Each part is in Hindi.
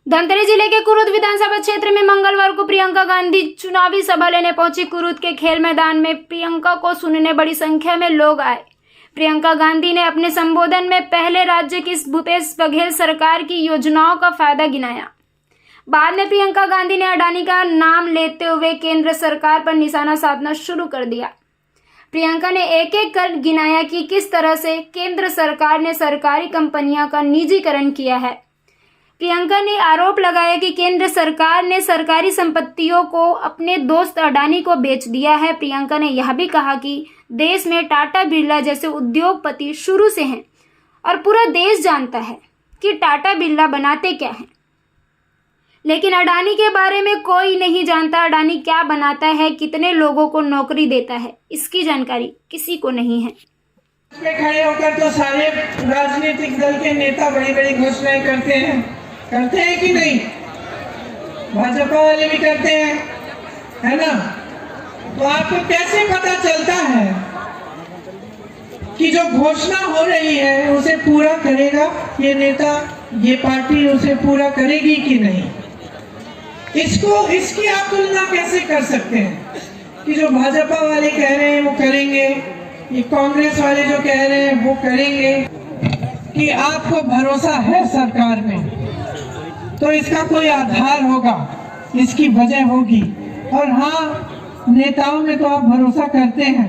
धमतरी जिले के कुरुद विधानसभा क्षेत्र में मंगलवार को प्रियंका गांधी चुनावी सभा लेने पहुंची। कुरुद के खेल मैदान में प्रियंका को सुनने बड़ी संख्या में लोग आए। प्रियंका गांधी ने अपने संबोधन में पहले राज्य की भूपेश बघेल सरकार की योजनाओं का फायदा गिनाया। बाद में प्रियंका गांधी ने अडानी का नाम लेते हुए केंद्र सरकार पर निशाना साधना शुरू कर दिया। प्रियंका ने एक एक कर गिनाया कि किस तरह से केंद्र सरकार ने सरकारी कंपनियों का निजीकरण किया है। प्रियंका ने आरोप लगाया कि केंद्र सरकार ने सरकारी संपत्तियों को अपने दोस्त अडानी को बेच दिया है। प्रियंका ने यह भी कहा कि देश में टाटा बिरला जैसे उद्योगपति शुरू से हैं और पूरा देश जानता है कि टाटा बिरला बनाते क्या हैं, लेकिन अडानी के बारे में कोई नहीं जानता। अडानी क्या बनाता है, कितने लोगों को नौकरी देता है, इसकी जानकारी किसी को नहीं है। इसमें खड़े होकर तो सारे राजनीतिक दल के नेता बड़ी बड़ी घोषणाएं करते हैं कि नहीं? भाजपा वाले भी करते हैं, है ना? तो आपको कैसे पता चलता है कि जो घोषणा हो रही है उसे पूरा करेगा ये नेता, ये पार्टी उसे पूरा करेगी कि नहीं? इसकी आप तुलना कैसे कर सकते हैं कि जो भाजपा वाले कह रहे हैं वो करेंगे, ये कांग्रेस वाले जो कह रहे हैं वो करेंगे? कि आपको भरोसा है सरकार में, तो इसका कोई आधार होगा, इसकी वजह होगी। और हाँ, नेताओं में तो आप भरोसा करते हैं।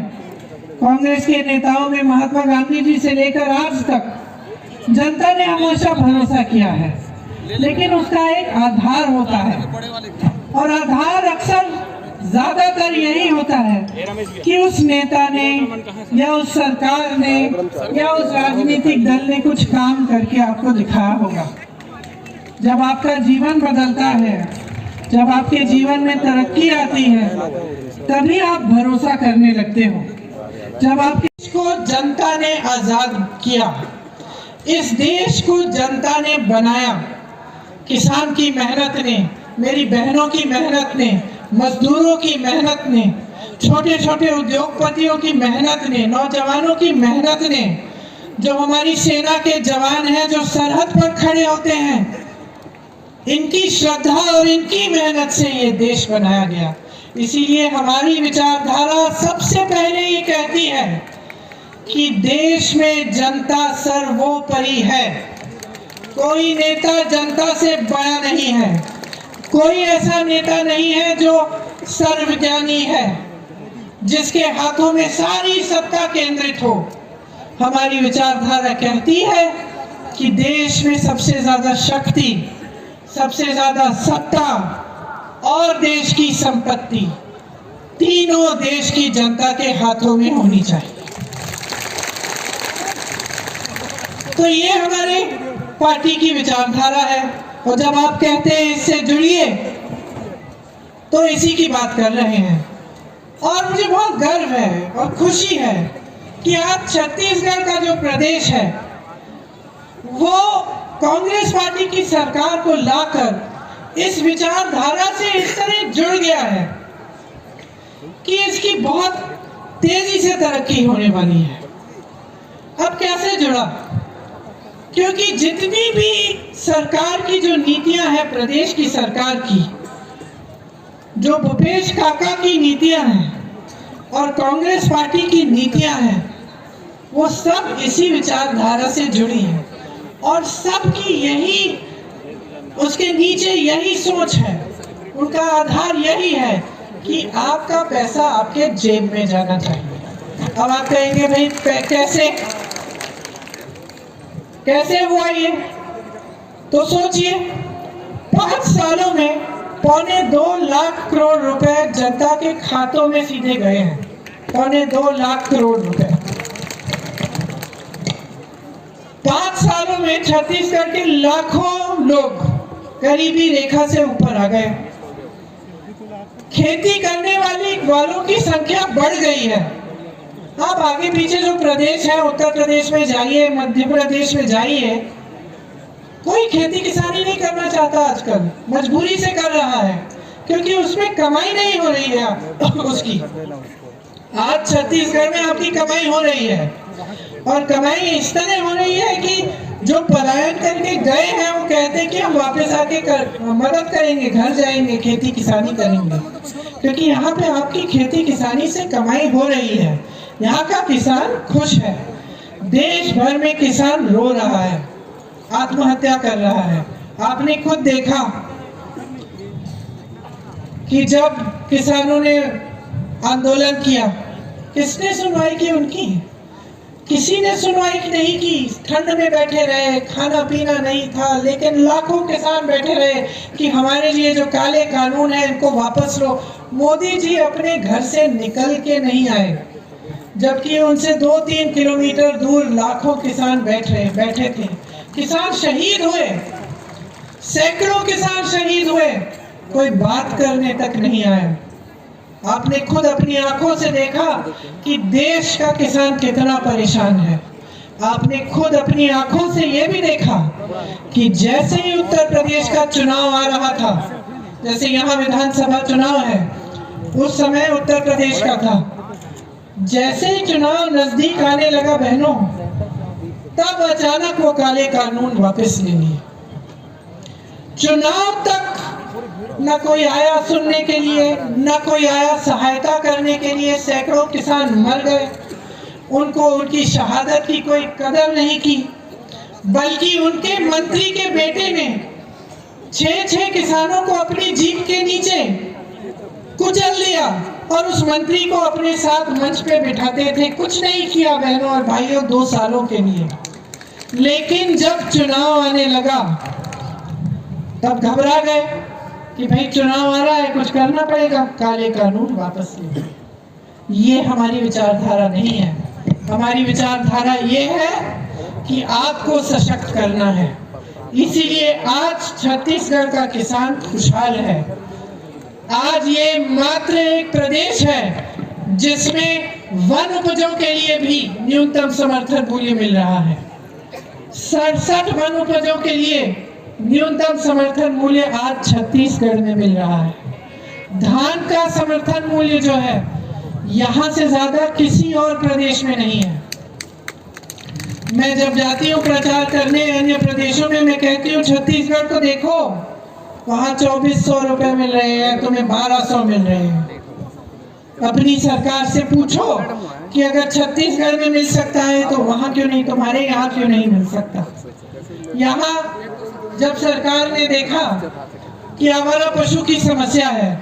कांग्रेस के नेताओं में महात्मा गांधी जी से लेकर आज तक जनता ने हमेशा भरोसा किया है, लेकिन उसका एक आधार होता है, और आधार अक्सर ज्यादातर यही होता है कि उस नेता ने या उस सरकार ने या उस राजनीतिक दल ने कुछ काम करके आपको दिखाया होगा। जब आपका जीवन बदलता है, जब आपके जीवन में तरक्की आती है, तभी आप भरोसा करने लगते हो। जब आपके देश को जनता ने आजाद किया, इस देश को जनता ने बनाया, किसान की मेहनत ने, मेरी बहनों की मेहनत ने, मजदूरों की मेहनत ने, छोटे छोटे उद्योगपतियों की मेहनत ने, नौजवानों की मेहनत ने, जो हमारी सेना के जवान हैं जो सरहद पर खड़े होते हैं, इनकी श्रद्धा और इनकी मेहनत से ये देश बनाया गया। इसीलिए हमारी विचारधारा सबसे पहले ये कहती है कि देश में जनता सर्वोपरि है। कोई नेता जनता से बड़ा नहीं है, कोई ऐसा नेता नहीं है जो सर्वज्ञानी है, जिसके हाथों में सारी सत्ता केंद्रित हो। हमारी विचारधारा कहती है कि देश में सबसे ज्यादा शक्ति, सबसे ज्यादा सत्ता और देश की संपत्ति तीनों देश की जनता के हाथों में होनी चाहिए। तो ये हमारे पार्टी की विचारधारा है, और जब आप कहते हैं इससे जुड़िए, तो इसी की बात कर रहे हैं। और मुझे बहुत गर्व है और खुशी है कि आज छत्तीसगढ़ का जो प्रदेश है वो कांग्रेस पार्टी की सरकार को लाकर इस विचारधारा से इस तरह जुड़ गया है कि इसकी बहुत तेजी से तरक्की होने वाली है। अब कैसे जुड़ा? क्योंकि जितनी भी सरकार की जो नीतियां हैं, प्रदेश की सरकार की जो भूपेश काका की नीतियां हैं और कांग्रेस पार्टी की नीतियां हैं, वो सब इसी विचारधारा से जुड़ी हैं, और सबकी यही, उसके नीचे यही सोच है, उनका आधार यही है कि आपका पैसा आपके जेब में जाना चाहिए। अब आप कहेंगे भाई कैसे हुआ ये? तो सोचिए, 5 सालों में 2.25 लाख करोड़ रुपए जनता के खातों में सीधे गए हैं। 2.25 लाख करोड़ रुपए 5 सालों में छत्तीसगढ़ के लाखों लोग गरीबी रेखा से ऊपर आ गए। खेती करने वालों की संख्या बढ़ गई है। आप आगे पीछे जो प्रदेश है, उत्तर प्रदेश में जाइए, मध्य प्रदेश में जाइए, कोई खेती किसानी नहीं करना चाहता आजकल, मजबूरी से कर रहा है, क्योंकि उसमें कमाई नहीं हो रही है उसकी। आज छत्तीसगढ़ में आपकी कमाई हो रही है, और कमाई इस तरह हो रही है कि जो पलायन करके गए हैं वो कहते हैं कि हम वापस आके मदद करेंगे, घर जाएंगे, खेती किसानी करेंगे, क्योंकि यहाँ पे आपकी खेती किसानी से कमाई हो रही है। यहाँ का किसान खुश है। देश भर में किसान रो रहा है, आत्महत्या कर रहा है। आपने खुद देखा कि जब किसानों ने आंदोलन किया, किसने सुनवाई की उनकी? किसी ने सुनवाई नहीं की। ठंड में बैठे रहे, खाना पीना नहीं था, लेकिन लाखों किसान बैठे रहे कि हमारे लिए जो काले कानून है इनको वापस लो। मोदी जी अपने घर से निकल के नहीं आए, जबकि उनसे 2-3 किलोमीटर दूर लाखों किसान बैठे थे। किसान शहीद हुए, सैकड़ों किसान शहीद हुए, कोई बात करने तक नहीं आया। आपने खुद अपनी आंखों से देखा कि देश का किसान कितना परेशान है। आपने खुद अपनी आंखों से ये भी देखा कि जैसे ही उत्तर प्रदेश का चुनाव आ रहा था, जैसे यहाँ विधानसभा चुनाव है, उस समय उत्तर प्रदेश का था, जैसे ही चुनाव नजदीक आने लगा बहनों, तब अचानक वो काले कानून वापस ले लिए। चुनाव तक न कोई आया सुनने के लिए, न कोई आया सहायता करने के लिए। सैकड़ों किसान मर गए, उनको उनकी शहादत की कोई कदर नहीं की, बल्कि उनके मंत्री के बेटे ने 6 किसानों को अपनी जीप के नीचे कुचल लिया और उस मंत्री को अपने साथ मंच पे बिठाते थे। कुछ नहीं किया बहनों और भाइयों 2 सालों के लिए। लेकिन जब चुनाव आने लगा तब घबरा गए कि भाई चुनाव आ रहा है, कुछ करना पड़ेगा, काले कानून वापस ले। ये हमारी विचारधारा नहीं है। हमारी विचारधारा ये है कि आपको सशक्त करना है। इसीलिए आज छत्तीसगढ़ का किसान खुशहाल है। आज ये मात्र एक प्रदेश है जिसमें वन उपजों के लिए भी न्यूनतम समर्थन मूल्य मिल रहा है। 67 वन उपजों के लिए न्यूनतम समर्थन मूल्य आज छत्तीसगढ़ में मिल रहा है। धान का समर्थन मूल्य जो है यहाँ से ज्यादा किसी और प्रदेश में नहीं है। मैं जब जाती हूँ प्रचार करने अन्य प्रदेशों में, मैं कहती हूँ छत्तीसगढ़ को देखो, वहाँ 2400 रुपए मिल रहे हैं, तुम्हें 1200 मिल रहे हैं। अपनी सरकार से पूछो कि अगर छत्तीसगढ़ में मिल सकता है तो वहाँ क्यों नहीं, तुम्हारे यहाँ क्यों नहीं मिल सकता। यहाँ जब सरकार ने देखा कि आवारा पशु की समस्या है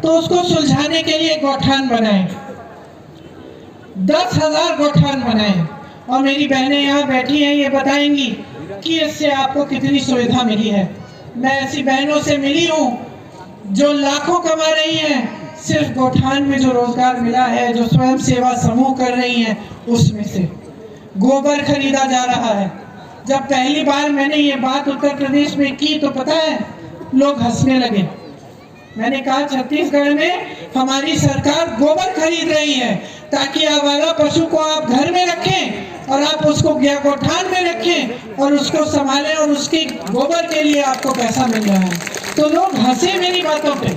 तो उसको सुलझाने के लिए गौठान बनाए, 10,000 गौठान बनाए। और मेरी बहनें यहाँ बैठी हैं, ये बताएंगी कि इससे आपको कितनी सुविधा मिली है। मैं ऐसी बहनों से मिली हूँ जो लाखों कमा रही हैं, सिर्फ गौठान में जो रोजगार मिला है, जो स्वयं सेवा समूह कर रही हैं, उसमें से गोबर खरीदा जा रहा है। जब पहली बार मैंने ये बात उत्तर प्रदेश में की तो पता है लोग हंसने लगे। मैंने कहा छत्तीसगढ़ में हमारी सरकार गोबर खरीद रही है ताकि आवारा पशु को आप घर में रखें और आप उसको गौठान में रखें और उसको संभालें और उसके गोबर के लिए आपको पैसा मिल रहा है। तो लोग हंसे मेरी बातों पे,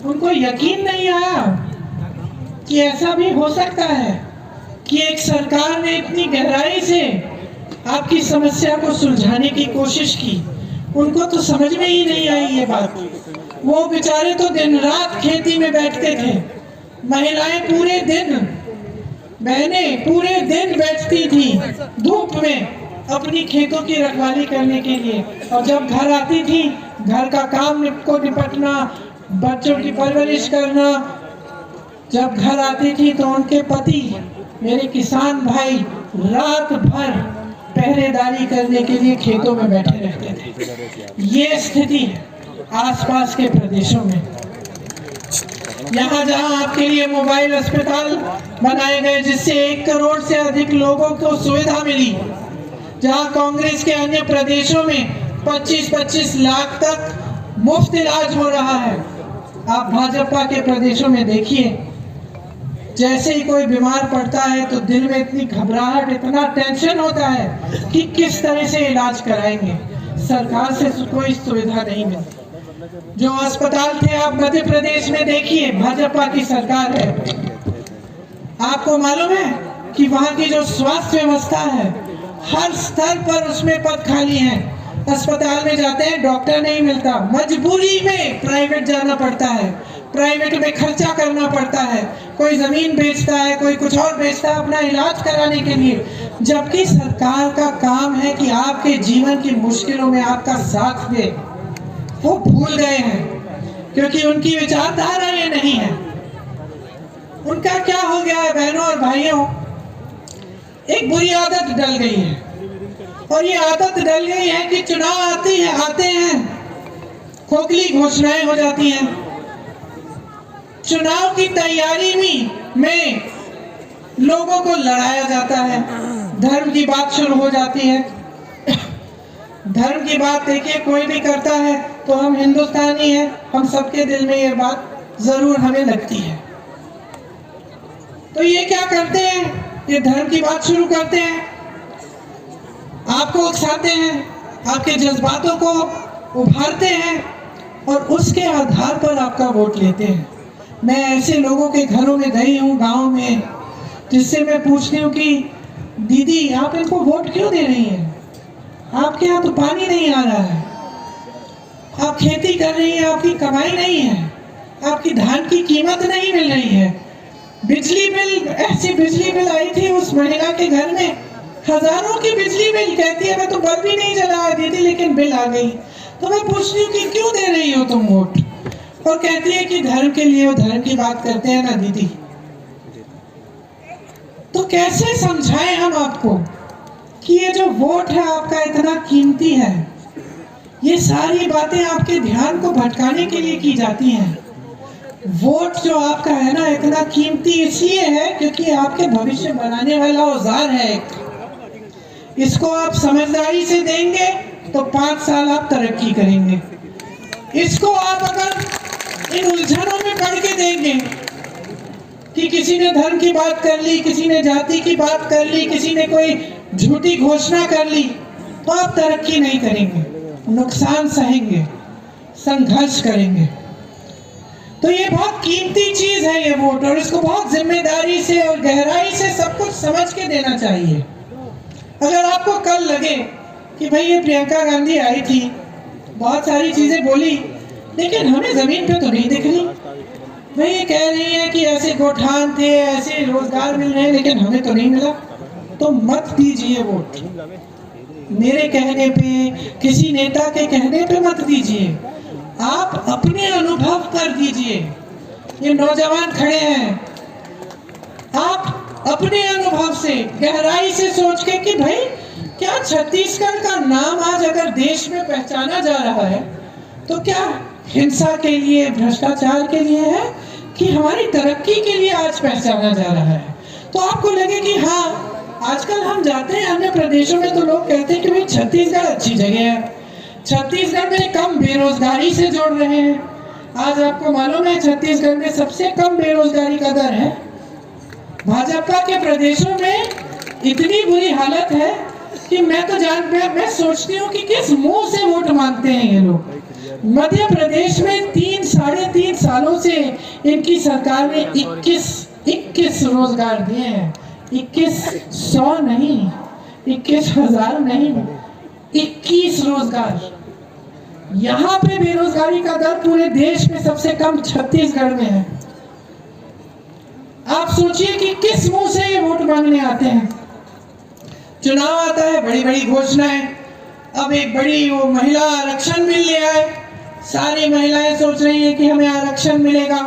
उनको यकीन नहीं आया कि ऐसा भी हो सकता है कि एक सरकार ने इतनी गहराई से आपकी समस्या को सुलझाने की कोशिश की। उनको तो समझ में ही नहीं आई ये बात। वो बेचारे तो दिन रात खेती में बैठते थे, महिलाएं पूरे दिन, बहनें पूरे दिन बैठती थी धूप में अपनी खेतों की रखवाली करने के लिए। और जब घर आती थी, घर का काम को निपटना, बच्चों की परवरिश करना, जब घर आती थी तो उनके पति मेरे किसान भाई रात भर पहरेदारी करने के लिए खेतों में बैठे रहते थे। ये स्थिति है आसपास के प्रदेशों में। यहाँ जहाँ आपके लिए मोबाइल अस्पताल बनाए गए जिससे 1 करोड़ से अधिक लोगों को सुविधा मिली, जहाँ कांग्रेस के अन्य प्रदेशों में 25-25 लाख तक मुफ्त इलाज हो रहा है, आप भाजपा के प्रदेशों में देखिए, जैसे ही कोई बीमार पड़ता है तो दिल में इतनी घबराहट, इतना टेंशन होता है कि किस तरह से इलाज कराएंगे। सरकार से कोई सुविधा नहीं मिलती। जो अस्पताल थे आप मध्य प्रदेश में देखिए, भाजपा की सरकार है। आपको मालूम है कि वहाँ की जो स्वास्थ्य व्यवस्था है हर स्तर पर उसमें पद खाली हैं। अस्पताल में जाते हैं, डॉक्टर नहीं मिलता, मजबूरी में प्राइवेट जाना पड़ता है, प्राइवेट में खर्चा करना पड़ता है, कोई जमीन बेचता है, कोई कुछ और बेचता है अपना इलाज कराने के लिए, जबकि सरकार का काम है कि आपके जीवन की मुश्किलों में आपका साथ दे। वो भूल गए हैं क्योंकि उनकी विचारधारा ये नहीं है। उनका क्या हो गया है बहनों और भाइयों, एक बुरी आदत डल गई है, और ये आदत डल गई है कि चुनाव आते हैं, खोखली घोषणाएं हो जाती हैं। चुनाव की तैयारी में लोगों को लड़ाया जाता है, धर्म की बात शुरू हो जाती है। धर्म की बात देखिए कोई भी करता है तो हम हिंदुस्तानी हैं, हम सबके दिल में ये बात जरूर हमें लगती है। तो ये क्या करते हैं, ये धर्म की बात शुरू करते हैं, आपको उकसाते हैं, आपके जज्बातों को उभारते हैं और उसके आधार पर आपका वोट लेते हैं। मैं ऐसे लोगों के घरों में गई हूँ गांव में, जिससे मैं पूछती हूँ कि दीदी आप इनको वोट क्यों दे रही हैं, आपके यहाँ तो पानी नहीं आ रहा है, आप खेती कर रही हैं, आपकी कमाई नहीं है, आपकी धान की कीमत नहीं मिल रही है, बिजली बिल, ऐसी बिजली बिल आई थी उस महिला के घर में, हजारों की बिजली बिल, कहती है मैं तो बल्ब भी नहीं जलाया दीदी लेकिन बिल आ गई। तो मैं पूछती हूँ कि क्यों दे रही हो तुम वोट, और कहती है कि धर्म के लिए, वो धर्म की बात करते हैं ना दीदी। तो कैसे समझाएं हम आपको कि ये जो वोट है आपका इतना कीमती है, ये सारी बातें आपके ध्यान को भटकाने के लिए की जाती हैं। वोट जो आपका है ना इतना कीमती इसलिए है क्योंकि आपके भविष्य बनाने वाला औजार है एक। इसको आप समझदारी से देंगे तो 5 साल आप तरक्की करेंगे। इसको आप अगर इन उलझनों में पड़ के देंगे कि किसी ने धर्म की बात कर ली, किसी ने जाति की बात कर ली, किसी ने कोई झूठी घोषणा कर ली, तो आप तरक्की नहीं करेंगे, नुकसान सहेंगे, संघर्ष करेंगे। तो ये बहुत कीमती चीज है ये वोट, और इसको बहुत जिम्मेदारी से और गहराई से सब कुछ समझ के देना चाहिए। अगर आपको कल लगे कि भाई ये प्रियंका गांधी आई थी, बहुत सारी चीजें बोली, लेकिन हमें जमीन पे तो नहीं दिख रही, भाई ये कह रही है कि ऐसे गोठान थे, ऐसे रोजगार मिल रहे हैं, लेकिन हमें तो नहीं मिला, तो मत दीजिए वोट। मेरे कहने पे, किसी नेता के कहने पे मत दीजिए, आप अपने अनुभव पर दीजिए। ये नौजवान खड़े हैं, आप अपने अनुभव से गहराई से सोच के कि भाई क्या छत्तीसगढ़ का नाम आज अगर देश में पहचाना जा रहा है तो क्या हिंसा के लिए, भ्रष्टाचार के लिए है कि हमारी तरक्की के लिए आज पहचाना जा रहा है। तो आपको लगे कि हाँ, आजकल हम जाते हैं अन्य प्रदेशों में तो लोग कहते हैं कि भाई छत्तीसगढ़ अच्छी जगह है, छत्तीसगढ़ में कम बेरोजगारी से जोड़ रहे हैं। आज आपको मालूम है छत्तीसगढ़ में सबसे कम बेरोजगारी का दर है। भाजपा के प्रदेशों में इतनी बुरी हालत है कि मैं सोचती हूँ कि किस मुंह से वोट मांगते हैं ये लोग। मध्य प्रदेश में 3-3.5 सालों से इनकी सरकार ने 21 रोजगार दिए हैं। 2100 नहीं, 21,000 नहीं, 21 रोजगार। यहाँ पे बेरोजगारी का दर पूरे देश में सबसे कम छत्तीसगढ़ में है। आप सोचिए कि किस मुंह से ये वोट मांगने आते हैं। चुनाव आता है, बड़ी बड़ी घोषणाएं, अब एक बड़ी वो महिला आरक्षण बिल ले आए, सारी महिलाएं सोच रही हैं कि हमें आरक्षण मिलेगा,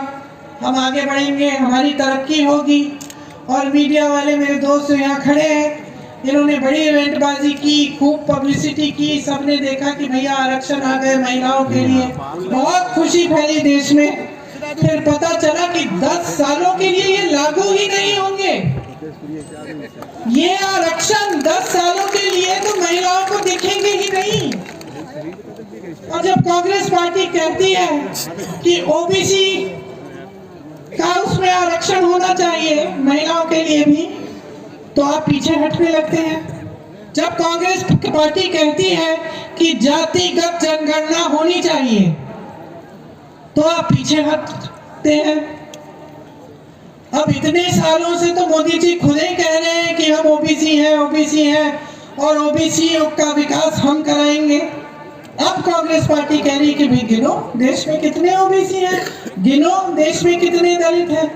हम आगे बढ़ेंगे, हमारी तरक्की होगी। और मीडिया वाले मेरे दोस्त यहाँ खड़े हैं, इन्होंने बड़ी इवेंटबाजी की, खूब पब्लिसिटी की, सबने देखा कि भैया आरक्षण आ गए महिलाओं के लिए, बहुत खुशी फैली देश में। फिर पता चला कि 10 सालों के लिए ये लागू ही नहीं होंगे। ये आरक्षण 10 सालों के लिए तो महिलाओं को दिखेंगे ही नहीं। और जब कांग्रेस पार्टी कहती है कि ओबीसी का उसमें आरक्षण होना चाहिए महिलाओं के लिए भी, तो आप पीछे हटने लगते हैं। जब कांग्रेस पार्टी कहती है कि जातिगत जनगणना होनी चाहिए, तो आप पीछे हटते हैं। अब इतने सालों से तो मोदी जी खुद ही कह रहे हैं कि हम ओबीसी हैं और ओबीसी का विकास हम कराएंगे। अब कांग्रेस पार्टी कह रही है कि भाई गिनो देश में कितने ओबीसी हैं, गिनो देश में कितने दलित हैं,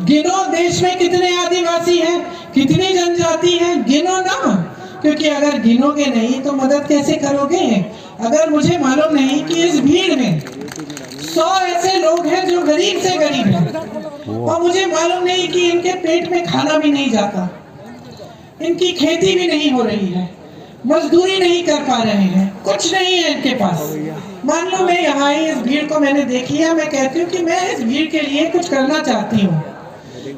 गिनो देश में कितने आदिवासी हैं, कितनी जनजाति हैं, गिनो ना। क्योंकि अगर गिनोगे नहीं तो मदद कैसे करोगे? अगर मुझे मालूम नहीं कि इस भीड़ में 100 ऐसे लोग हैं जो गरीब से गरीब हैं और मुझे मालूम नहीं कि इनके पेट में खाना भी नहीं जाता, इनकी खेती भी नहीं हो रही है, मजदूरी नहीं कर पा रहे हैं, कुछ नहीं है इनके पास। मान लो मैं यहाँ आई, इस भीड़ को मैंने देख लिया, मैं कहती हूँ कि मैं इस भीड़ के लिए कुछ करना चाहती हूँ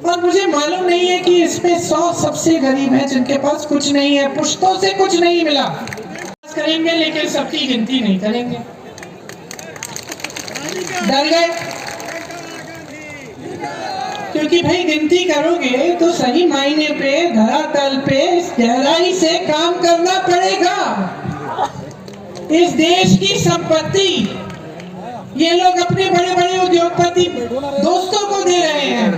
और मुझे मालूम नहीं है कि इसमें 100 सबसे गरीब हैं जिनके पास कुछ नहीं है, पुश्तों से कुछ नहीं मिला। करेंगे लेकिन सबकी गिनती नहीं करेंगे, डर गए। क्योंकि भाई गिनती करोगे तो सही मायने पे धरातल पे गहराई से काम करना पड़ेगा। इस देश की संपत्ति ये लोग अपने बड़े बड़े उद्योगपति दोस्तों को दे रहे हैं,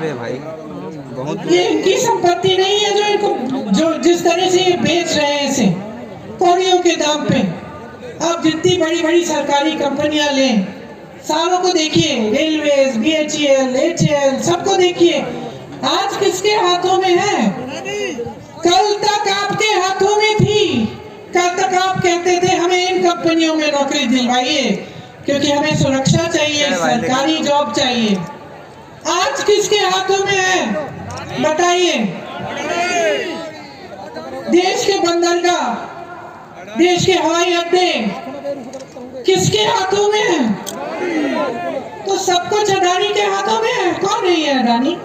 ये इनकी संपत्ति नहीं है जो इनको जो जिस तरह से ये बेच रहे हैं इसे कौड़ियों के दाम पे। आप जितनी बड़ी बड़ी सरकारी कंपनियां लें, सारों को देखिए, रेलवेज, BHEL, HAL, सबको देखिए, आज किसके हाथों में है? कल तक आपके हाथों में थी। कल तक आप कहते थे हमें इन कंपनियों में नौकरी दिलवाइए क्योंकि हमें सुरक्षा चाहिए, सरकारी जॉब चाहिए। आज किसके हाथों में है बताइए? देश के बंदरगाह, देश के हवाई अड्डे किसके हाथों में है? तो सब कुछ अडानी के हाथों में है। कौन है ये अडानी?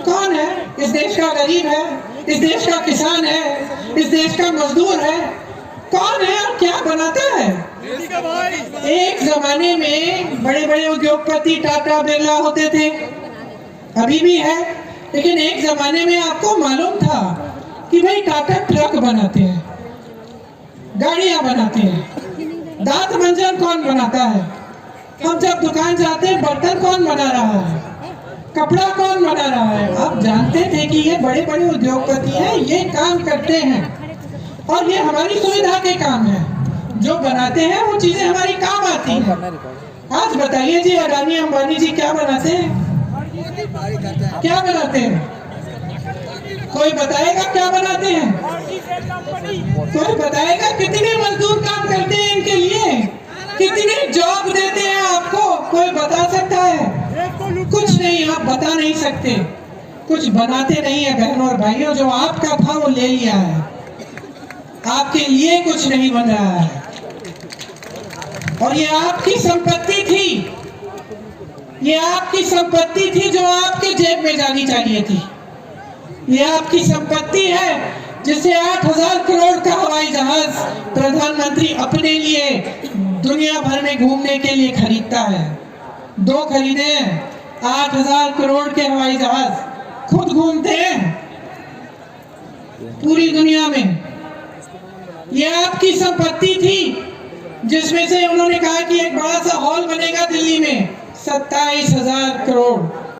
कौन है? इस देश का गरीब है, इस देश का किसान है, इस देश का मजदूर है। कौन है और क्या बनाता है? एक जमाने में बड़े बड़े उद्योगपति टाटा बिरला होते थे, अभी भी है, लेकिन एक जमाने में आपको मालूम था कि भाई टाटा ट्रक बनाते हैं, गाड़ियां बनाते हैं, दांत मंजन कौन बनाता है? हम जब दुकान जाते हैं बर्तन कौन बना रहा है, कपड़ा कौन बना रहा है? आप जानते थे कि ये बड़े बड़े उद्योगपति हैं, ये काम करते हैं और ये हमारी सुविधा के काम है। जो बनाते हैं वो चीजें हमारी काम आती हैं। आज बताइए जी, अडानी अंबानी जी क्या बनाते हैं? क्या बनाते हैं? कोई बताएगा क्या बनाते हैं? कोई बताएगा कितने मजदूर काम करते हैं इनके लिए? कितने जॉब देते हैं आपको? कोई बता सकता है? कुछ नहीं, आप बता नहीं सकते। कुछ बनाते नहीं है बहनों और भाइयों, जो आपका था वो ले लिया है, आपके लिए कुछ नहीं बन रहा है। और ये आपकी संपत्ति थी, ये आपकी संपत्ति थी जो आपके जेब में जानी चाहिए थी। ये आपकी संपत्ति है जिसे 8,000 करोड़ का हवाई जहाज प्रधानमंत्री अपने लिए दुनिया भर में घूमने के लिए खरीदता है। 2 खरीदे हैं, 8,000 करोड़ के हवाई जहाज, खुद घूमते हैं पूरी दुनिया में। ये आपकी संपत्ति थी जिसमें से उन्होंने कहा कि एक बड़ा सा हॉल बनेगा दिल्ली में, 27,000 करोड़।